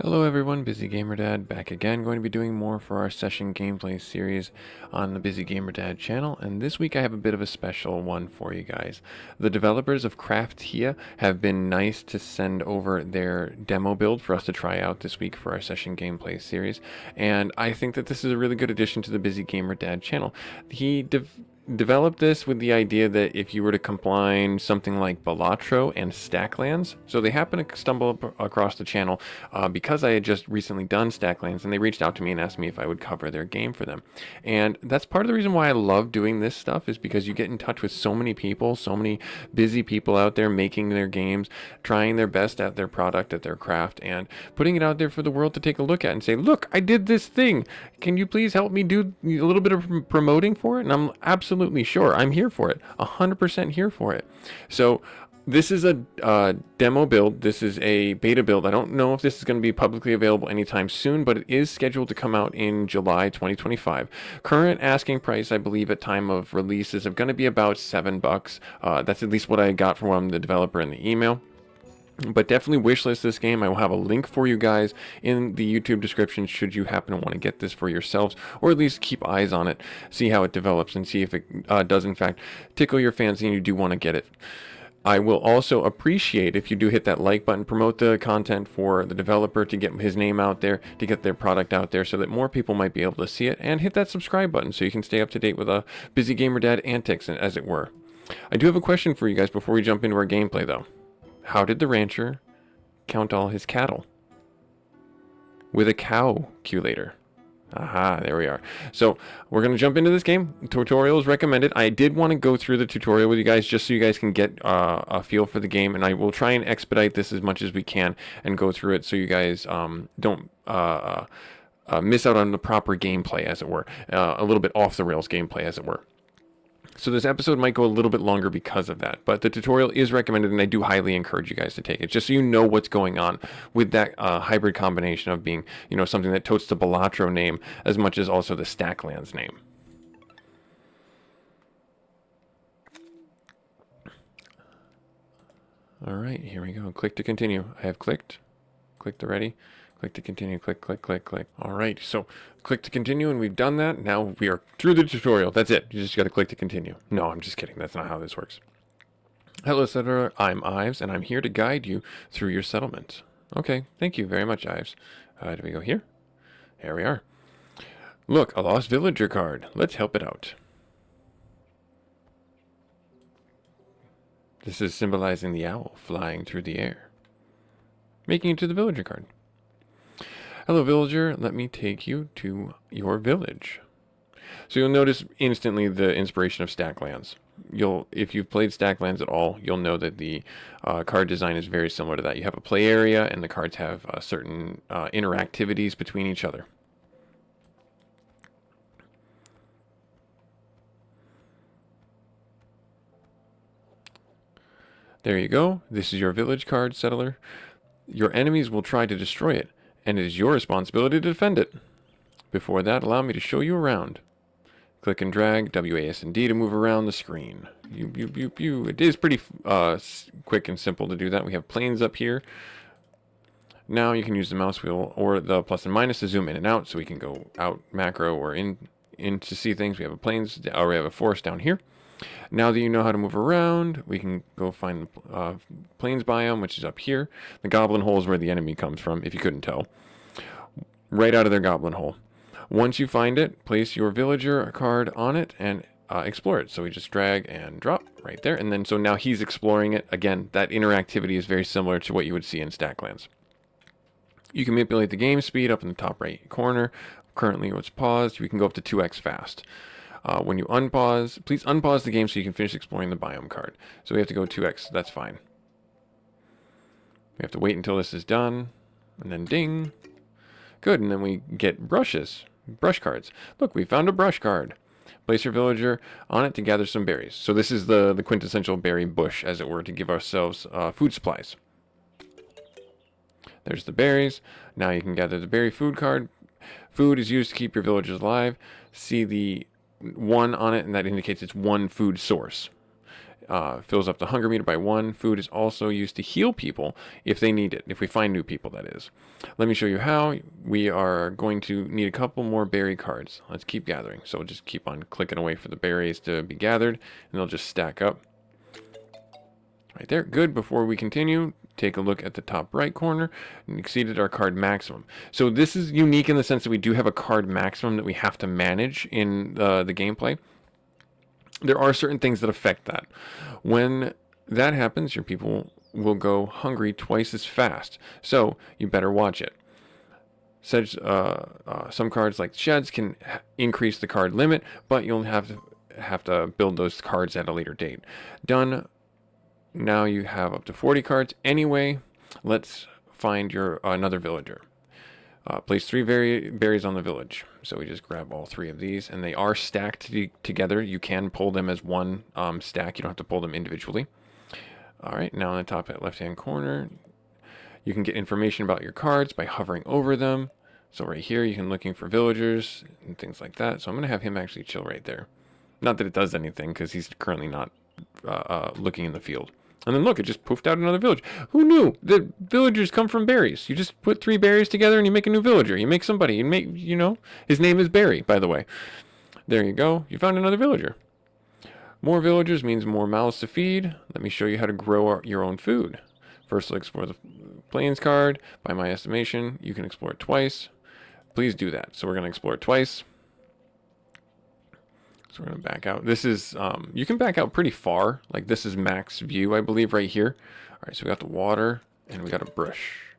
Hello everyone, Busy Gamer Dad back again, going to be doing more for our session gameplay series on the Busy Gamer Dad channel, and this week I have a bit of a special one for you guys. The developers of CrafTAE have been nice to send over their demo build for us to try out this week for our session gameplay series, and I think that this is a really good addition to the Busy Gamer Dad channel. He developed this with the idea that if you were to combine something like Balatro and Stacklands, so they happened to stumble across the channel because I had just recently done Stacklands, and they reached out to me and asked me if I would cover their game for them. And that's part of the reason why I love doing this stuff, is because you get in touch with so many people, so many busy people out there making their games, trying their best at their product, at their craft, and putting it out there for the world to take a look at and say, look, I did this thing. Can you please help me do a little bit of promoting for it? And I'm absolutely sure. I'm here for it. 100% here for it. So this is a demo build. This is a beta build. I don't know if this is going to be publicly available anytime soon, but it is scheduled to come out in July 2025. Current asking price, I believe, at time of release is going to be about $7. That's at least what I got from the developer in the email. But definitely wishlist this game. I will have a link for you guys in the YouTube description should you happen to want to get this for yourselves, or at least keep eyes on it, see how it develops, and see if it does in fact tickle your fancy and you do want to get it. I will also appreciate if you do hit that like button, promote the content for the developer to get his name out there, to get their product out there so that more people might be able to see it, and hit that subscribe button so you can stay up to date with a Busy Gamer Dad antics, as it were. I do have a question for you guys before we jump into our gameplay though. How did the rancher count all his cattle? With a calculator. Aha, there we are. So we're going to jump into this game. Tutorial is recommended. I did want to go through the tutorial with you guys just so you guys can get a feel for the game, and I will try and expedite this as much as we can and go through it so you guys don't miss out on the proper gameplay, as it were. A little bit off the rails gameplay, as it were. So this episode might go a little bit longer because of that, but the tutorial is recommended, and I do highly encourage you guys to take it, just so you know what's going on with that hybrid combination of being, something that totes the Balatro name as much as also the Stacklands name. All right, here we go. Click to continue. I have clicked. Clicked already. Click to continue, click, click, click, click. All right, so click to continue, and we've done that. Now we are through the tutorial. That's it. You just got to click to continue. No, I'm just kidding. That's not how this works. Hello, settler. I'm Ives, and I'm here to guide you through your settlement. Okay, thank you very much, Ives. Do we go here? Here we are. Look, a lost villager card. Let's help it out. This is symbolizing the owl flying through the air, making it to the villager card. Hello, villager. Let me take you to your village. So you'll notice instantly the inspiration of Stacklands. If you've played Stacklands at all, you'll know that the card design is very similar to that. You have a play area, and the cards have certain interactivities between each other. There you go. This is your village card, settler. Your enemies will try to destroy it, and it is your responsibility to defend it. Before that, allow me to show you around. Click and drag WASD to move around the screen. It is pretty quick and simple to do that. We have planes up here. Now you can use the mouse wheel or the plus and minus to zoom in and out, so we can go out macro or in to see things. We have we have a forest down here. Now that you know how to move around, we can go find the plains biome, which is up here. The goblin hole is where the enemy comes from, if you couldn't tell. Right out of their goblin hole. Once you find it, place your villager card on it and explore it. So we just drag and drop right there. And then so now he's exploring it. Again, that interactivity is very similar to what you would see in Stacklands. You can manipulate the game speed up in the top right corner. Currently it's paused. We can go up to 2x fast. When you unpause, please unpause the game so you can finish exploring the biome card. So we have to go 2x, that's fine. We have to wait until this is done, and then ding. Good, and then we get brush cards. Look, we found a brush card. Place your villager on it to gather some berries. So this is the quintessential berry bush, as it were, to give ourselves food supplies. There's the berries. Now you can gather the berry food card. Food is used to keep your villagers alive. See the 1 on it, and that indicates it's one food source. Fills up the hunger meter by 1. Food is also used to heal people if they need it, if we find new people, that is. Let me show you how. We are going to need a couple more berry cards. Let's keep gathering. So we'll just keep on clicking away for the berries to be gathered, and they'll just stack up. Right there. Good. Before we continue, take a look at the top right corner, and exceeded our card maximum. So this is unique in the sense that we do have a card maximum that we have to manage in the gameplay. There are certain things that affect that. When that happens, your people will go hungry twice as fast. So you better watch it. Such some cards like sheds can increase the card limit, but you'll have to build those cards at a later date. Done. Now you have up to 40 cards. Anyway, let's find your another villager. Place 3 berries on the village. So we just grab all 3 of these, and they are stacked together. You can pull them as one stack. You don't have to pull them individually. All right, now in the top left-hand corner, you can get information about your cards by hovering over them. So right here, you can looking for villagers and things like that. So I'm going to have him actually chill right there. Not that it does anything, because he's currently not looking in the field. And then look, it just poofed out another village. Who knew that villagers come from berries? You just put 3 berries together and you make a new villager. You make somebody. You make, you know, his name is Barry, by the way. There you go. You found another villager. More villagers means more mouths to feed. Let me show you how to grow your own food. First, we'll explore the plains card. By my estimation, you can explore it twice. Please do that. So we're going to explore it twice. So we're going to back out. This is, you can back out pretty far. Like this is max view, I believe, right here. All right, so we got the water and we got a brush.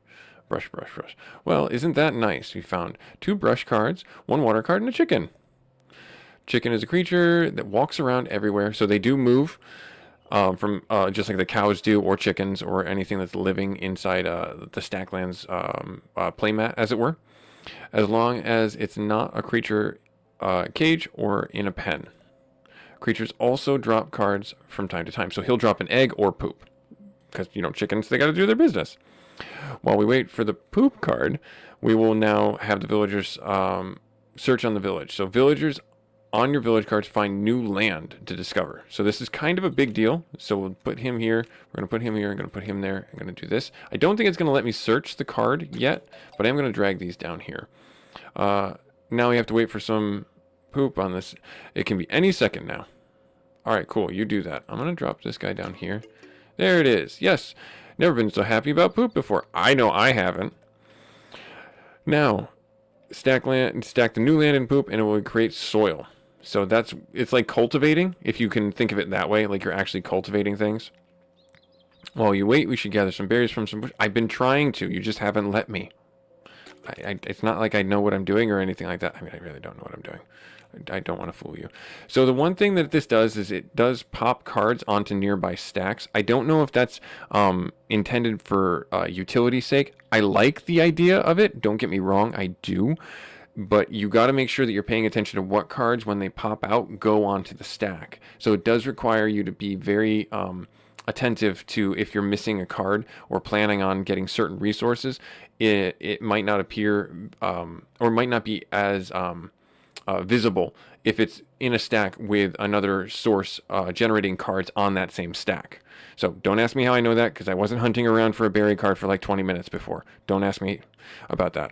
Brush. Well, isn't that nice? We found 2 brush cards, 1 water card, and a chicken. Chicken is a creature that walks around everywhere. So they do move from just like the cows do, or chickens, or anything that's living inside the Stacklands playmat, as it were. As long as it's not a creature cage or in a pen. Creatures also drop cards from time to time. So he'll drop an egg or poop. Because, you know, chickens, they got to do their business. While we wait for the poop card, we will now have the villagers search on the village. So villagers on your village cards find new land to discover. So this is kind of a big deal. So we'll put him here. We're going to put him here. I'm going to put him there. I'm going to do this. I don't think it's going to let me search the card yet, but I'm going to drag these down here. Now we have to wait for some poop on this. It can be any second now. All right, cool. You do that. I'm going to drop this guy down here. There it is. Yes. Never been so happy about poop before. I know I haven't. Now, stack the new land in poop, and it will create soil. So it's like cultivating, if you can think of it that way, like you're actually cultivating things. While you wait, we should gather some berries from some bush. I've been trying to. You just haven't let me. It's not like I know what I'm doing or anything like that. I mean, I really don't know what I'm doing. I don't want to fool you. So the one thing that this does is it does pop cards onto nearby stacks. I don't know if that's intended for utility's sake. I like the idea of it. Don't get me wrong, I do. But you got to make sure that you're paying attention to what cards, when they pop out, go onto the stack. So it does require you to be very attentive to if you're missing a card or planning on getting certain resources. It might not appear or might not be as visible if it's in a stack with another source generating cards on that same stack. So don't ask me how I know that, because I wasn't hunting around for a berry card for like 20 minutes before. Don't ask me about that.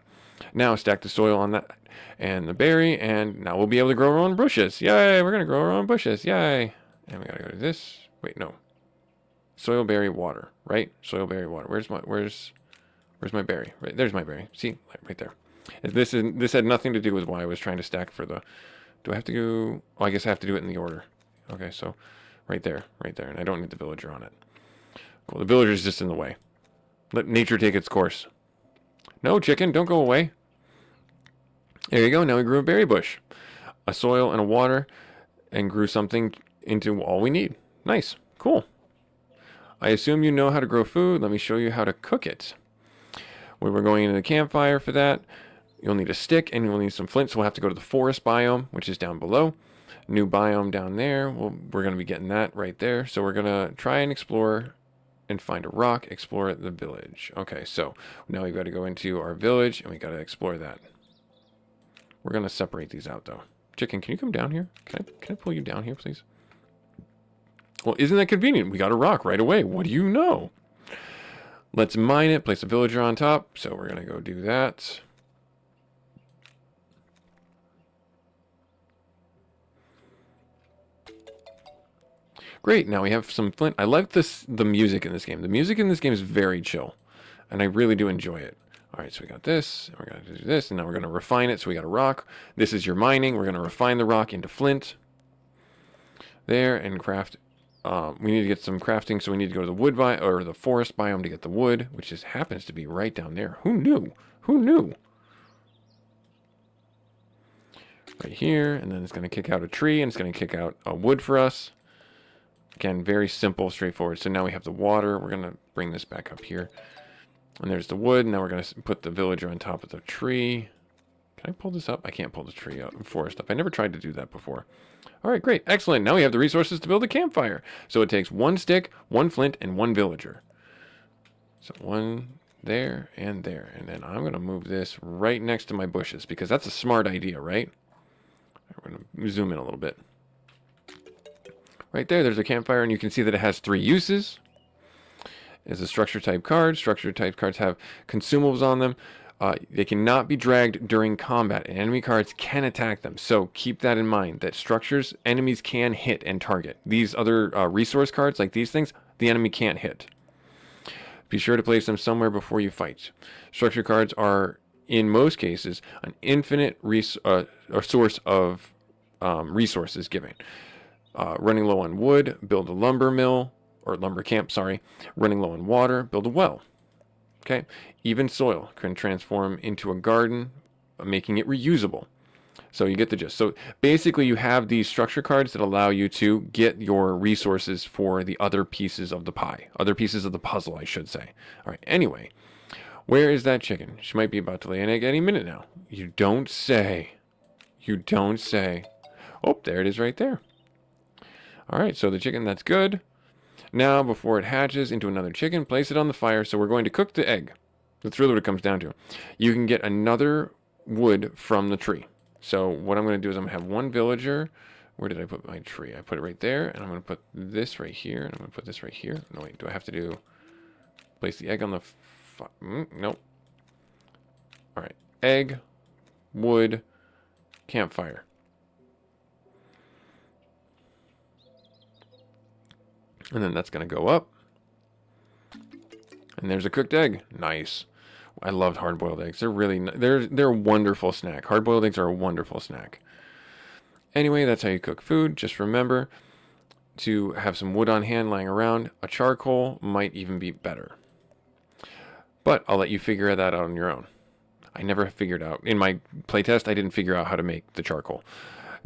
Now stack the soil on that and the berry, and now we'll be able to grow our own bushes. Yay, we're going to grow our own bushes. Yay. And we got to go to this. Wait, no. Soil, berry, water, right? Soil, berry, water. Where's my berry? Right, there's my berry. See, right there. This had nothing to do with why I was trying to stack for the... Do I have to go... Oh, I guess I have to do it in the order. Okay, so right there. And I don't need the villager on it. Cool, the villager's just in the way. Let nature take its course. No, chicken, don't go away. There you go, now we grew a berry bush. A soil and a water, and grew something into all we need. Nice, cool. I assume you know how to grow food. Let me show you how to cook it. We were going into the campfire for that. You'll need a stick, and you'll need some flint, so we'll have to go to the forest biome, which is down below. New biome down there. We're going to be getting that right there. So we're going to try and explore and find a rock, explore the village. Okay, so now we've got to go into our village, and we got to explore that. We're going to separate these out, though. Chicken, can you come down here? Can I pull you down here, please? Well, isn't that convenient? We got a rock right away. What do you know? Let's mine it, place a villager on top. So we're going to go do that. Great, now we have some flint. I like the music in this game. The music in this game is very chill, and I really do enjoy it. All right, so we got this, and we're going to do this, and now we're going to refine it. So we got a rock. This is your mining. We're going to refine the rock into flint. There, and craft. We need to get some crafting, so we need to go to the wood biome, or the forest biome to get the wood, which just happens to be right down there. Who knew? Who knew? Right here, and then it's going to kick out a tree, and it's going to kick out a wood for us. Again, very simple, straightforward. So now we have the water. We're going to bring this back up here. And there's the wood. Now we're going to put the villager on top of the tree. Can I pull this up? I can't pull the tree up, forest up. I never tried to do that before. All right, great. Excellent. Now we have the resources to build a campfire. So it takes 1 stick, 1 flint, and 1 villager. So 1 there and there. And then I'm going to move this right next to my bushes because that's a smart idea, right? We're going to zoom in a little bit. Right there's a campfire, and you can see that it has 3 uses. It's a structure type card. Structure type cards have consumables on them. They cannot be dragged during combat, and enemy cards can attack them. So keep that in mind, that structures, enemies can hit and target. These other resource cards, like these things, the enemy can't hit. Be sure to place them somewhere before you fight. Structure cards are, in most cases, an infinite source of resources given. Running low on wood, build a lumber mill, or lumber camp, sorry. Running low on water, build a well. Okay, even soil can transform into a garden, making it reusable. So you get the gist. So basically you have these structure cards that allow you to get your resources for the other pieces of the pie. Other pieces of the puzzle, I should say. All right, anyway. Where is that chicken? She might be about to lay an egg any minute now. You don't say. You don't say. Oh, there it is right there. All right, so the chicken, that's good. Now, before it hatches into another chicken, place it on the fire. So we're going to cook the egg. That's really what it comes down to. You can get another wood from the tree. So what I'm going to do is I'm going to have 1 villager. Where did I put my tree? I put it right there, and I'm going to put this right here, and I'm going to put this right here. No, wait, do I have to do... Place the egg on the... nope. All right, egg, wood, campfire. And then that's going to go up. And there's a cooked egg. Nice. I loved hard-boiled eggs. They're really they're a wonderful snack. Hard-boiled eggs are a wonderful snack. Anyway, that's how you cook food. Just remember to have some wood on hand lying around. A charcoal might even be better. But I'll let you figure that out on your own. I never figured out. In my playtest, I didn't figure out how to make the charcoal.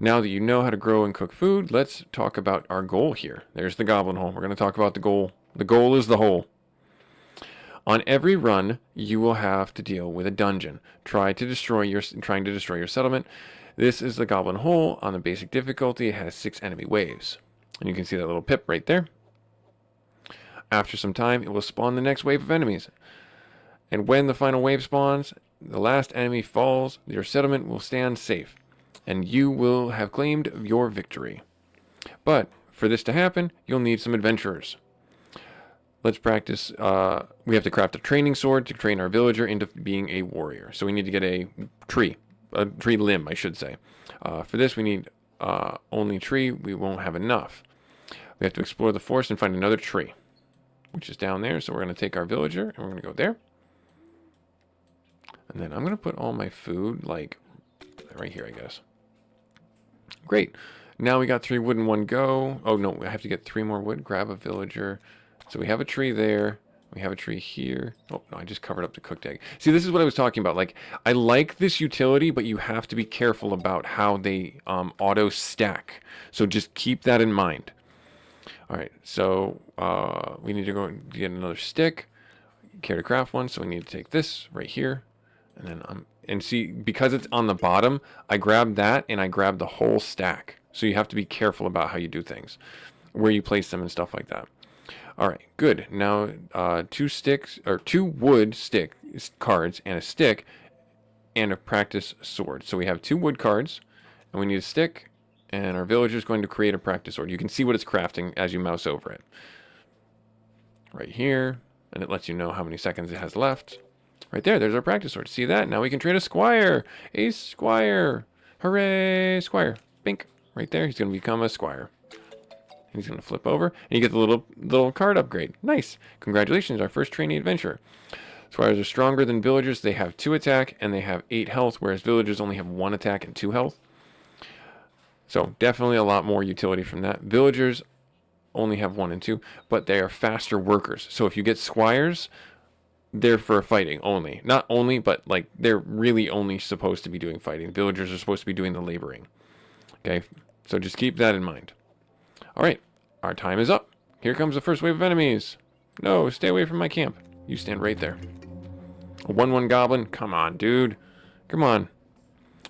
Now that you know how to grow and cook food, let's talk about our goal here. There's the goblin hole. We're going to talk about the goal. The goal is the hole. On every run, you will have to deal with a dungeon. Trying to destroy your settlement. This is the goblin hole. On the basic difficulty, it has 6 enemy waves. And you can see that little pip right there. After some time, it will spawn the next wave of enemies. And when the final wave spawns, the last enemy falls, your settlement will stand safe. And you will have claimed your victory. But for this to happen, you'll need some adventurers. Let's practice. We have to craft a training sword to train our villager into being a warrior. So we need to get a tree limb, I should say. For this, we need only tree. We won't have enough. We have to explore the forest and find another tree, which is down there. So we're going to take our villager and we're going to go there. And then I'm going to put all my food, like, right here, I guess. Great. Now we got 3 wood in one go. Oh, no, I have to get 3 more wood. Grab a villager. So we have a tree there. We have a tree here. Oh, no, I just covered up the cooked egg. See, this is what I was talking about. Like, I like this utility, but you have to be careful about how they auto stack. So just keep that in mind. All right, so we need to go and get another stick. Care to craft one, so we need to take this right here. And then and see, because it's on the bottom, I grabbed that and I grabbed the whole stack. So you have to be careful about how you do things, where you place them and stuff like that. All right, good. Now 2 wood stick cards and a stick and a practice sword. So we have 2 wood cards and we need a stick And our villager is going to create a practice order. You can see what it's crafting as you mouse over it. Right here. And it lets you know how many seconds it has left. Right there, there's our practice order. See that? Now we can trade a squire. A squire. Hooray, squire. Bink. Right there, he's going to become a squire. He's going to flip over, and you get the little card upgrade. Nice. Congratulations, our first trainee adventurer. Squires are stronger than villagers. They have 2 attack, and they have 8 health, whereas villagers only have 1 attack and 2 health. So definitely a lot more utility from that. Villagers only have 1 and 2, but they are faster workers. So if you get squires, they're for fighting only. Not only, but like they're really only supposed to be doing fighting. Villagers are supposed to be doing the laboring. Okay, so just keep that in mind. All right, our time is up. Here comes the first wave of enemies. No, stay away from my camp. You stand right there. A 1/1 goblin. Come on, dude. Come on.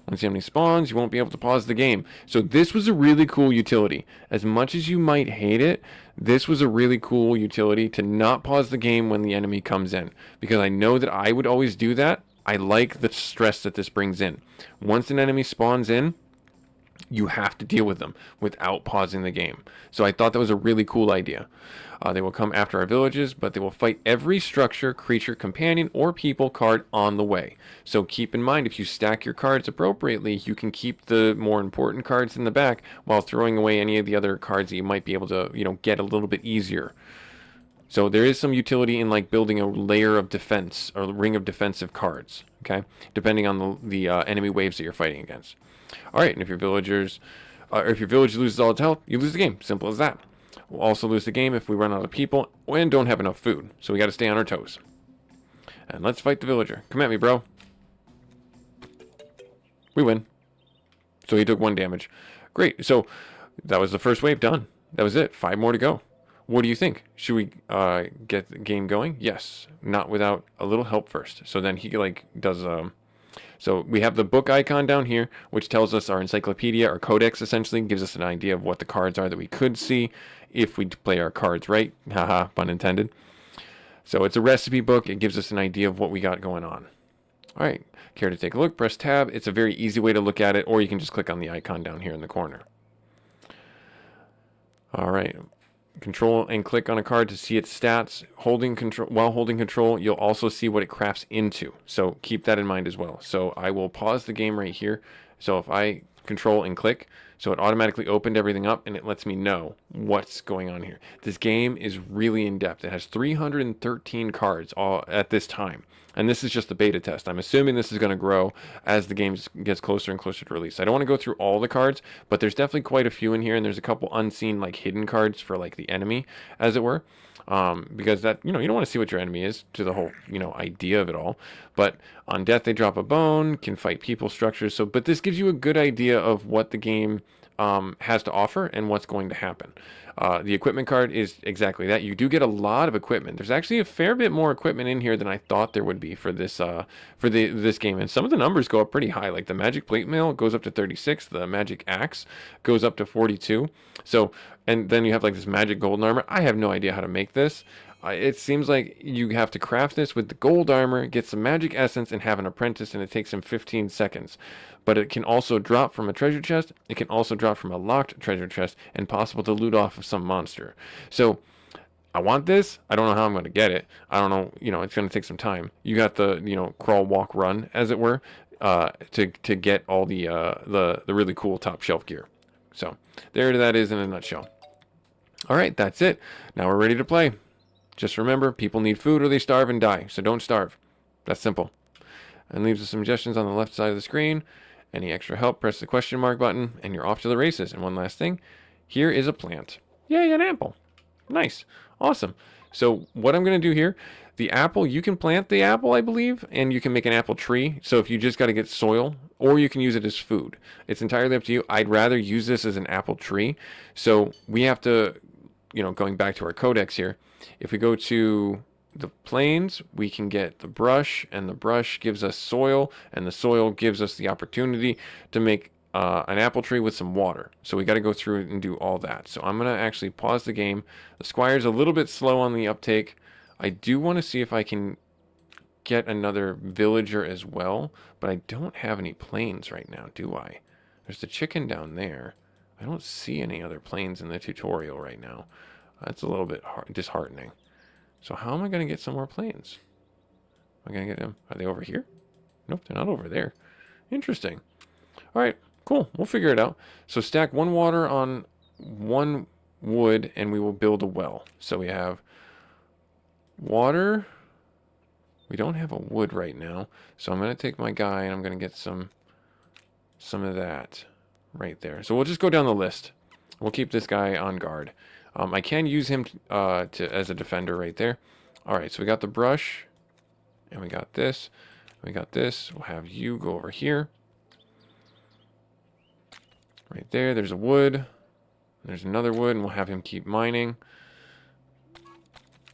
Once you have any spawns, you won't be able to pause the game. So this was a really cool utility. As much as you might hate it, this was a really cool utility to not pause the game when the enemy comes in. Because I know that I would always do that. I like the stress that this brings in. Once an enemy spawns in, you have to deal with them without pausing the game. So I thought that was a really cool idea. They will come after our villages, but they will fight every structure, creature, companion, or people card on the way. So keep in mind, if you stack your cards appropriately, you can keep the more important cards in the back while throwing away any of the other cards that you might be able to, get a little bit easier. So there is some utility in like building a layer of defense or ring of defensive cards, okay? Depending on the enemy waves that you're fighting against. All right, and if your village loses all its health, you lose the game. Simple as that. We'll also lose the game if we run out of people and don't have enough food. So we got to stay on our toes. And let's fight the villager. Come at me, bro. We win. So he took 1 damage. Great. So that was the first wave done. That was it. 5 more to go. What do you think? Should we get the game going? Yes. Not without a little help first. So then he does so we have the book icon down here, which tells us our encyclopedia, our codex essentially, gives us an idea of what the cards are that we could see if we play our cards right. Haha, pun intended. So it's a recipe book. It gives us an idea of what we got going on. All right, care to take a look? Press tab. It's a very easy way to look at it, or you can just click on the icon down here in the corner. All right. Control and click on a card to see its stats. While holding control, you'll also see what it crafts into. So keep that in mind as well. So I will pause the game right here. So if I control and click, so it automatically opened everything up and it lets me know what's going on here. This game is really in depth. It has 313 cards all at this time. And this is just the beta test. I'm assuming this is going to grow as the game gets closer and closer to release. I don't want to go through all the cards, but there's definitely quite a few in here, and there's a couple unseen, like, hidden cards for, like, the enemy, as it were. Because that, you don't want to see what your enemy is to the whole, idea of it all. But on death, they drop a bone, can fight people, structures. But this gives you a good idea of what the game has to offer and what's going to happen. The equipment card is exactly that. You do get a lot of equipment. There's actually a fair bit more equipment in here than I thought there would be for this this game. And some of the numbers go up pretty high. Like the magic plate mail goes up to 36. The magic axe goes up to 42. So, and then you have like this magic golden armor. I have no idea how to make this. It seems like you have to craft this with the gold armor, get some magic essence, and have an apprentice, and it takes him 15 seconds. But it can also drop from a treasure chest. It can also drop from a locked treasure chest, and possible to loot off of some monster. So I want this. I don't know how I'm going to get it. I don't know. It's going to take some time. You got the crawl, walk, run, as it were, to get all the really cool top shelf gear. So there that is in a nutshell. All right, that's it. Now we're ready to play. Just remember, people need food or they starve and die, so don't starve. That's simple. And leaves us suggestions on the left side of the screen. Any extra help, press the question mark button, and you're off to the races. And one last thing, here is a plant. Yay, an apple. Nice. Awesome. So what I'm going to do here, the apple, you can plant the apple, I believe, and you can make an apple tree. So if you just got to get soil, or you can use it as food. It's entirely up to you. I'd rather use this as an apple tree. So we have to, going back to our codex here, if we go to the plains, we can get the brush, and the brush gives us soil, and the soil gives us the opportunity to make an apple tree with some water. So we got to go through and do all that. So I'm going to actually pause the game. The squire's a little bit slow on the uptake. I do want to see if I can get another villager as well, but I don't have any plains right now, do I? There's the chicken down there. I don't see any other planes in the tutorial right now. That's a little bit disheartening. So how am I going to get some more planes? Am I going to get them? Are they over here? Nope, they're not over there. Interesting. All right, cool. We'll figure it out. So stack 1 water on 1 wood, and we will build a well. So we have water. We don't have a wood right now. So I'm going to take my guy, and I'm going to get some of that right there. So we'll just go down the list. We'll keep this guy on guard. I can use him as a defender right there. All right, so we got the brush, and we got this. We got this. We'll have you go over here. Right there, there's a wood. There's another wood, and we'll have him keep mining.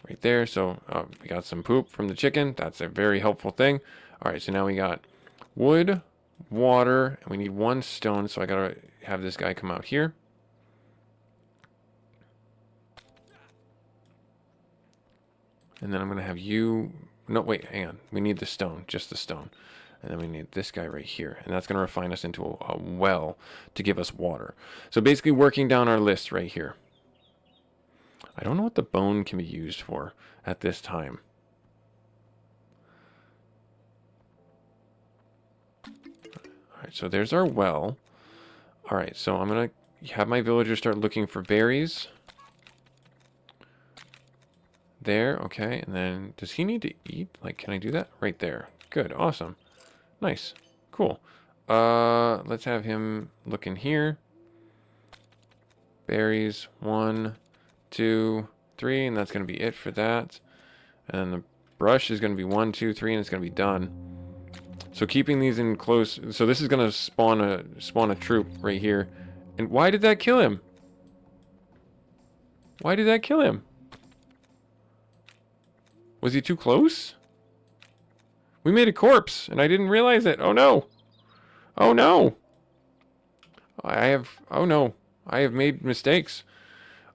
Right there, so we got some poop from the chicken. That's a very helpful thing. All right, so now we got wood, water, and we need 1 stone, so I gotta have this guy come out here. And then I'm gonna have you... No, wait, hang on. We need the stone, just the stone. And then we need this guy right here. And that's going to refine us into a well to give us water. So basically working down our list right here. I don't know what the bone can be used for at this time. Alright, so there's our well. Alright, so I'm going to have my villagers start looking for berries. There, okay. And then, does he need to eat? Like, can I do that? Right there. Good, awesome. Nice. Cool. Let's have him look in here. Berries. 1, 2, 3. And that's going to be it for that. And then the brush is going to be 1, 2, 3. And it's going to be done. So keeping these in close. So this is going to spawn a troop right here. And why did that kill him? Why did that kill him? Was he too close? We made a corpse, and I didn't realize it. Oh, no. Oh, no. Oh, no. I have made mistakes.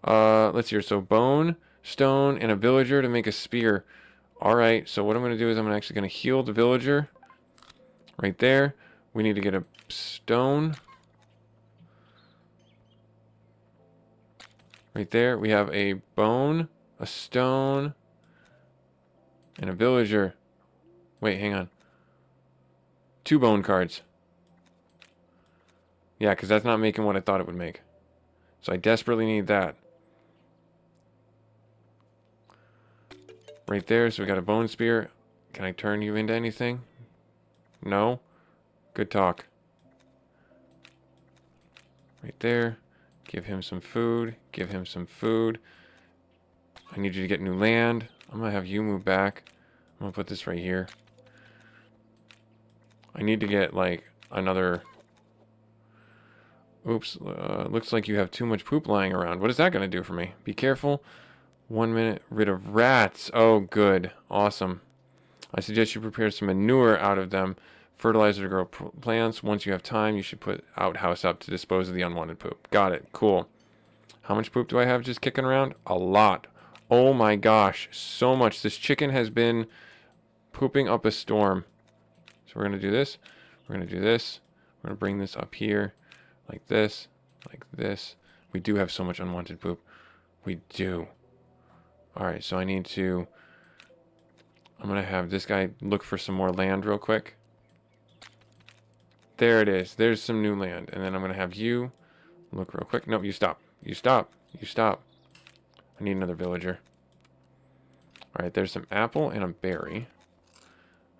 Let's see here. So, bone, stone, and a villager to make a spear. All right, so what I'm going to do is I'm actually going to heal the villager. Right there. We need to get a stone. Right there. We have a bone, a stone, and a villager. Wait, hang on. 2 bone cards. Yeah, because that's not making what I thought it would make. So I desperately need that. Right there, so we got a bone spear. Can I turn you into anything? No? Good talk. Right there. Give him some food. Give him some food. I need you to get new land. I'm going to have you move back. I'm going to put this right here. I need to get, like, another... Oops. Looks like you have too much poop lying around. What is that going to do for me? Be careful. 1 minute. Rid of rats. Oh, good. Awesome. I suggest you prepare some manure out of them. Fertilizer to grow plants. Once you have time, you should put outhouse up to dispose of the unwanted poop. Got it. Cool. How much poop do I have just kicking around? A lot. Oh my gosh. So much. This chicken has been pooping up a storm. So we're going to do this. We're going to do this. We're going to bring this up here. Like this. Like this. We do have so much unwanted poop. We do. Alright, so I need to... I'm going to have this guy look for some more land real quick. There it is. There's some new land. And then I'm going to have you look real quick. Nope, you stop. You stop. You stop. I need another villager. Alright, there's some apple and a berry.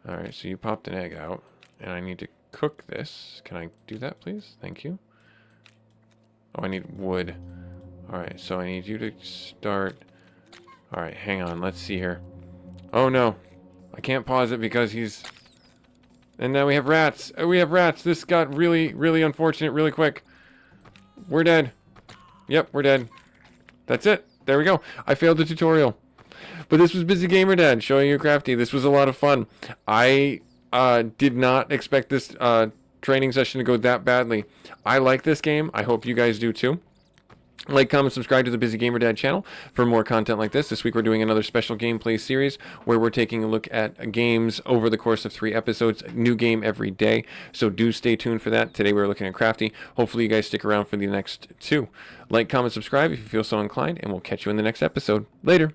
Alright, so you popped an egg out. And I need to cook this. Can I do that, please? Thank you. Oh, I need wood. Alright, so I need you to start... Alright, hang on. Let's see here. Oh, no. I can't pause it because he's... And now we have rats. Oh, we have rats. This got really, really unfortunate really quick. We're dead. Yep, we're dead. That's it. There we go. I failed the tutorial. But this was Busy Gamer Dad showing you CrafTAE. This was a lot of fun. I did not expect this training session to go that badly. I like this game. I hope you guys do too. Like, comment, subscribe to the Busy Gamer Dad channel for more content like this. This week we're doing another special gameplay series where we're taking a look at games over the course of 3 episodes, new game every day. So do stay tuned for that. Today we're looking at CrafTAE. Hopefully you guys stick around for the next 2. Like, comment, subscribe if you feel so inclined, and we'll catch you in the next episode. Later.